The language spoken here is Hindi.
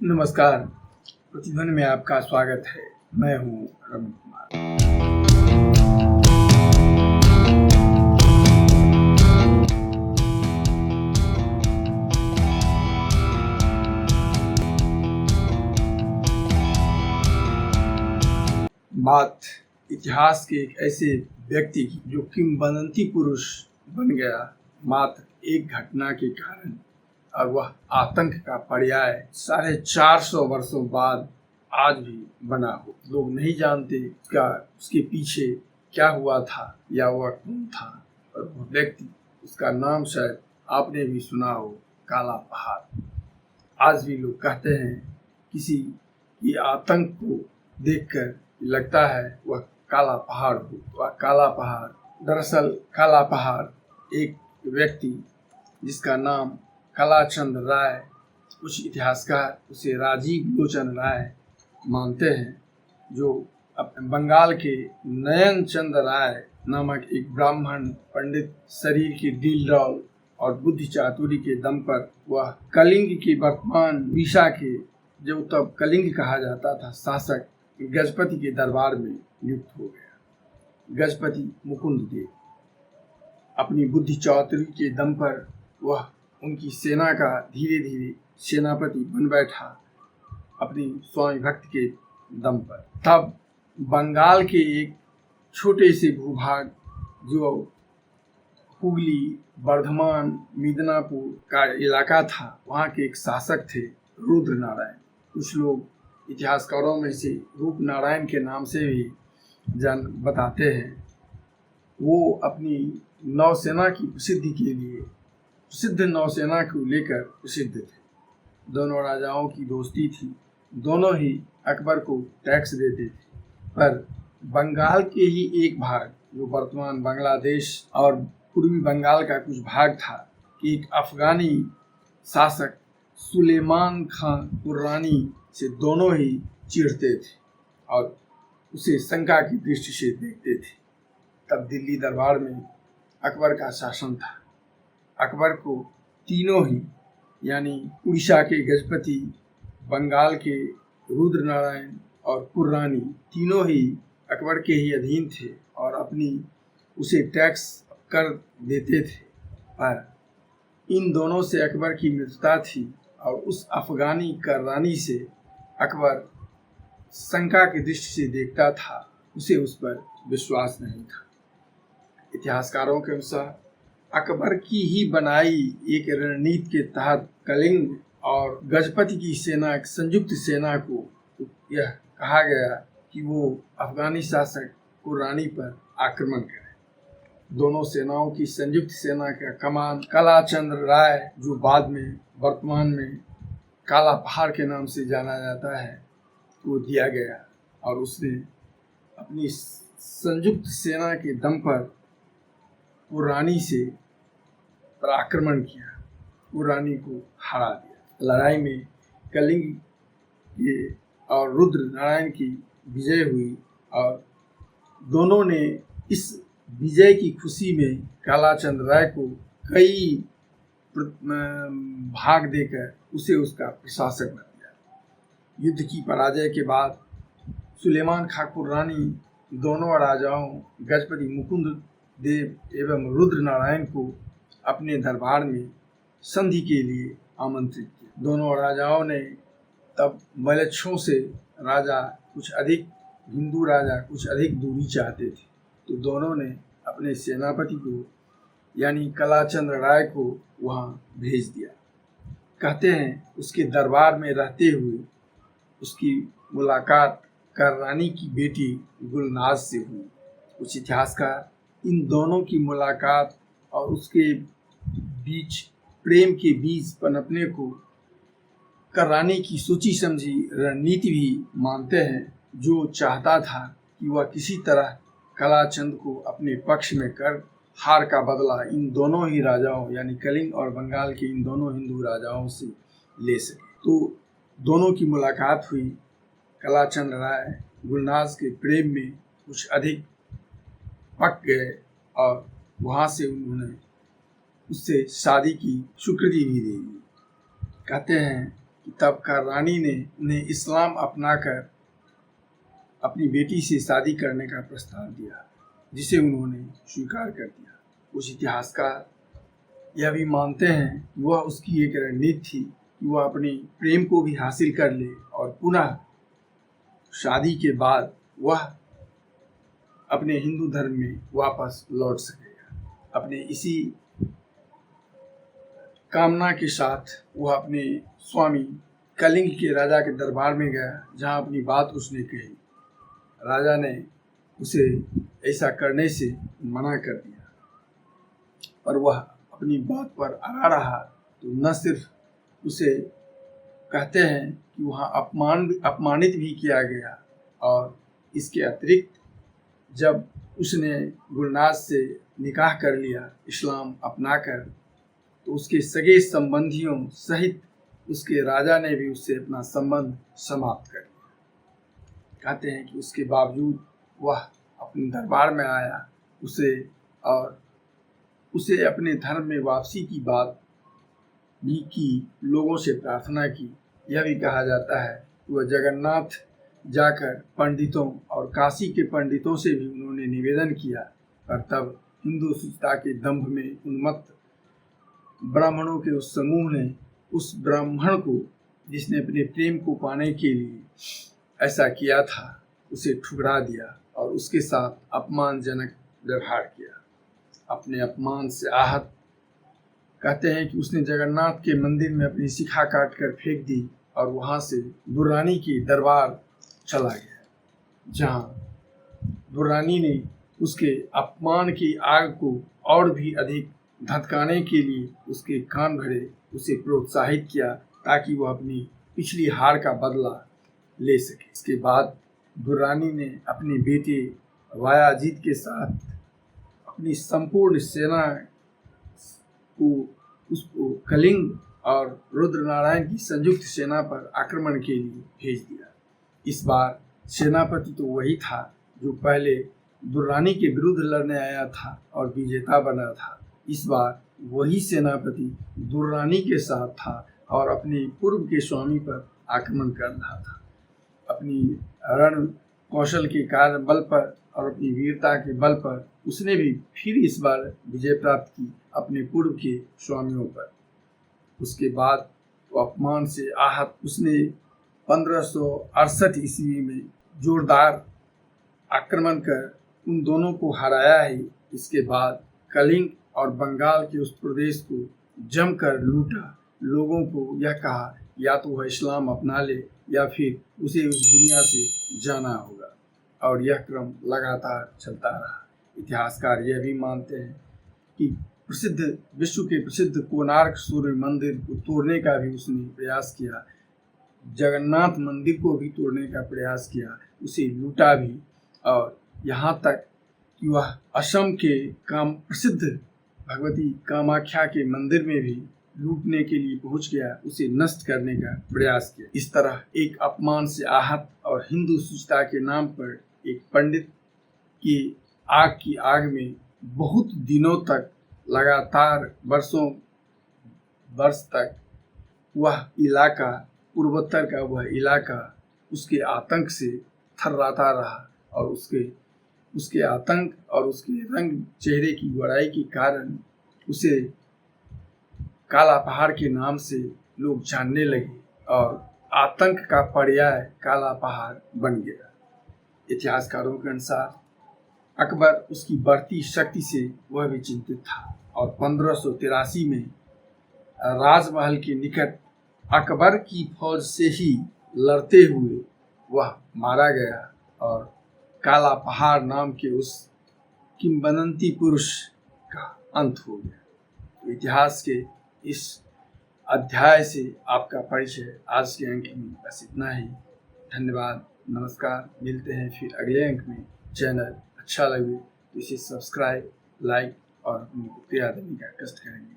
नमस्कार। प्रतिध्वनि में आपका स्वागत है। मैं हूँ रवि कुमार। बात इतिहास के एक ऐसे व्यक्ति की जो किंवदंती पुरुष बन गया मात्र एक घटना के कारण, और वह आतंक का पर्याय 450 वर्षों बाद आज भी बना हो। लोग नहीं जानते उसके पीछे क्या हुआ था या वह कौन था, और वह व्यक्ति, उसका नाम शायद आपने भी सुना हो, काला पहाड़। आज भी लोग कहते हैं किसी की आतंक को देखकर लगता है वह काला पहाड़ हो। वह काला पहाड़ दरअसल काला पहाड़ एक व्यक्ति जिसका नाम कलाचंद राय, कुछ इतिहासकार उसे राजीव लोचन राय मानते हैं, जो बंगाल के नयन चंद राय नामक एक ब्राह्मण पंडित शरीर की डील और बुद्धि चातुरी के दम पर वह कलिंग की वर्तमान उड़ीसा के, जो तब कलिंग कहा जाता था, शासक गजपति के दरबार में नियुक्त हो गया। गजपति मुकुंद देव अपनी बुद्धि चातुरी के दम पर वह उनकी सेना का धीरे धीरे सेनापति बन बैठा, अपनी स्वामी भक्त के दम पर। तब बंगाल के एक छोटे से भूभाग जो हुगली, बर्धमान, मिदनापुर का इलाका था, वहाँ के एक शासक थे रुद्र नारायण। कुछ लोग इतिहासकारों में से रूप नारायण के नाम से भी बताते हैं। वो अपनी नौसेना की प्रसिद्धि के लिए, प्रसिद्ध नौसेना को लेकर प्रसिद्ध थे। दोनों राजाओं की दोस्ती थी, दोनों ही अकबर को टैक्स देते थे। पर बंगाल के ही एक भाग, जो वर्तमान बांग्लादेश और पूर्वी बंगाल का कुछ भाग था, कि एक अफगानी शासक सुलेमान खान कुर्रानी से दोनों ही चिढ़ते थे और उसे शंका की दृष्टि से देखते थे। तब दिल्ली दरबार में अकबर का शासन था। अकबर को तीनों ही, यानी उड़ीसा के गजपति, बंगाल के रुद्र नारायण और कुर्रानी, तीनों ही अकबर के ही अधीन थे और अपनी उसे टैक्स कर देते थे। पर इन दोनों से अकबर की मित्रता थी और उस अफगानी कुर्रानी से अकबर शंका की दृष्टि से देखता था, उसे उस पर विश्वास नहीं था। इतिहासकारों के अनुसार अकबर की ही बनाई एक रणनीति के तहत कलिंग और गजपति की सेना, संयुक्त सेना को यह कहा गया कि वो अफगानी शासक कुर्रानी पर आक्रमण करे। दोनों सेनाओं की संयुक्त सेना का कमान कलाचंद राय, जो बाद में वर्तमान में काला पहाड़ के नाम से जाना जाता है, को दिया गया और उसने अपनी संयुक्त सेना के दम पर कुर्रानी से पर आक्रमण किया, कुर्रानी को हरा दिया। लड़ाई में कलिंग के और रुद्र नारायण की विजय हुई और दोनों ने इस विजय की खुशी में कालाचंद राय को कई भाग देकर उसे उसका प्रशासक बना दिया। युद्ध की पराजय के बाद सुलेमान खां कुर्रानी दोनों राजाओं गजपति मुकुंद देव एवं रुद्र नारायण को अपने दरबार में संधि के लिए आमंत्रित किया। दोनों राजाओं ने तब मलेच्छों से राजा कुछ अधिक, हिंदू राजा कुछ अधिक दूरी चाहते थे, तो दोनों ने अपने सेनापति को, यानी कलाचंद राय को, वहाँ भेज दिया। कहते हैं उसके दरबार में रहते हुए उसकी मुलाकात कुर्रानी की बेटी गुलनाज से हुई। कुछ इतिहासकार इन दोनों की मुलाकात और उसके बीच प्रेम के बीज पनपने को कुर्रानी की सोची समझी रणनीति भी मानते हैं, जो चाहता था कि वह किसी तरह कलाचंद को अपने पक्ष में कर हार का बदला इन दोनों ही राजाओं, यानी कलिंग और बंगाल के इन दोनों हिंदू राजाओं से ले सके। तो दोनों की मुलाकात हुई। कलाचंद राय गुलनाज के प्रेम में कुछ अधिक पक गए और वहाँ से उन्होंने उससे शादी की स्वीकृति भी दे दी। कहते हैं कि तब का रानी ने उन्हें इस्लाम अपनाकर अपनी बेटी से शादी करने का प्रस्ताव दिया, जिसे उन्होंने स्वीकार कर दिया। कुछ इतिहासकार यह भी मानते हैं कि वह उसकी एक रणनीति थी कि वह अपने प्रेम को भी हासिल कर ले और पुनः शादी के बाद वह अपने हिंदू धर्म में वापस लौट सकेगा। अपने इसी कामना के साथ वह अपने स्वामी कलिंग के राजा के दरबार में गया, जहां अपनी बात उसने कही। राजा ने उसे ऐसा करने से मना कर दिया, पर वह अपनी बात पर अड़ा रहा। तो न सिर्फ उसे कहते हैं कि वहाँ अपमानित भी किया गया, और इसके अतिरिक्त जब उसने गुलनाज से निकाह कर लिया इस्लाम अपनाकर, तो उसके सगे संबंधियों सहित उसके राजा ने भी उससे अपना संबंध समाप्त कर दिया। कहते हैं कि उसके बावजूद वह अपने दरबार में आया, उसे अपने धर्म में वापसी की बात भी की, लोगों से प्रार्थना की। यह भी कहा जाता है कि वह जगन्नाथ जाकर पंडितों और काशी के पंडितों से भी उन्होंने निवेदन किया, पर तब हिंदू शुद्धता के दंभ में उन्मत्त ब्राह्मणों के उस समूह ने उस ब्राह्मण को, जिसने अपने प्रेम को पाने के लिए ऐसा किया था, उसे ठुकरा दिया और उसके साथ अपमानजनक व्यवहार किया। अपने अपमान से आहत कहते हैं कि उसने जगन्नाथ के मंदिर में अपनी शिखा काट कर फेंक दी और वहां से दुर्रानी के दरबार चला गया, जहां दुर्रानी ने उसके अपमान की आग को और भी अधिक धधकाने के लिए उसके कान भरे, उसे प्रोत्साहित किया ताकि वह अपनी पिछली हार का बदला ले सके। इसके बाद दुर्रानी ने अपने बेटे वायाजीत के साथ अपनी संपूर्ण सेना को उसको कलिंग और रुद्रनारायण की संयुक्त सेना पर आक्रमण के लिए भेज दिया। इस बार सेनापति तो वही था जो पहले दुर्रानी के विरुद्ध लड़ने आया था और विजेता बना था। इस बार वही सेनापति दुर्रानी के साथ था और अपने पूर्व के स्वामी पर आक्रमण कर रहा था। अपनी रण कौशल के कारण बल पर और अपनी वीरता के बल पर उसने भी फिर इस बार विजय प्राप्त की अपने पूर्व के स्वामियों पर। उसके बाद वो अपमान से आहत उसने 1568 ईस्वी में जोरदार आक्रमण कर उन दोनों को हराया ही। इसके बाद कलिंग और बंगाल के उस प्रदेश को जमकर लूटा। लोगों को यह कहा या तो वह इस्लाम अपना ले या फिर उसे उस दुनिया से जाना होगा, और यह क्रम लगातार चलता रहा। इतिहासकार यह भी मानते हैं कि विश्व के प्रसिद्ध कोणार्क सूर्य मंदिर को तोड़ने का भी उसने प्रयास किया, जगन्नाथ मंदिर को भी तोड़ने का प्रयास किया, उसे लूटा भी, और यहाँ तक कि वह असम के प्रसिद्ध भगवती कामाख्या के मंदिर में भी लूटने के लिए पहुंच गया, उसे नष्ट करने का प्रयास किया। इस तरह एक अपमान से आहत और हिंदू शुद्धता के नाम पर एक पंडित की आग में बहुत दिनों तक लगातार वर्ष तक वह इलाका, पूर्वोत्तर का वह इलाका उसके आतंक से थर्राता रहा, और उसके आतंक और उसके रंग चेहरे की बड़ाई के कारण उसे काला पहाड़ के नाम से लोग जानने लगे और आतंक का पर्याय काला पहाड़ बन गया। इतिहासकारों के अनुसार अकबर उसकी बढ़ती शक्ति से वह भी चिंतित था, और 1583 में राजमहल के निकट अकबर की फौज से ही लड़ते हुए वह मारा गया, और काला पहाड़ नाम के उस किंवदंती पुरुष का अंत हो गया। तो इतिहास के इस अध्याय से आपका परिचय आज के अंक में बस इतना ही। धन्यवाद, नमस्कार। मिलते हैं फिर अगले अंक में। चैनल अच्छा लगे तो इसे सब्सक्राइब, लाइक और अपनी प्रतिक्रिया देने का कष्ट करेंगे।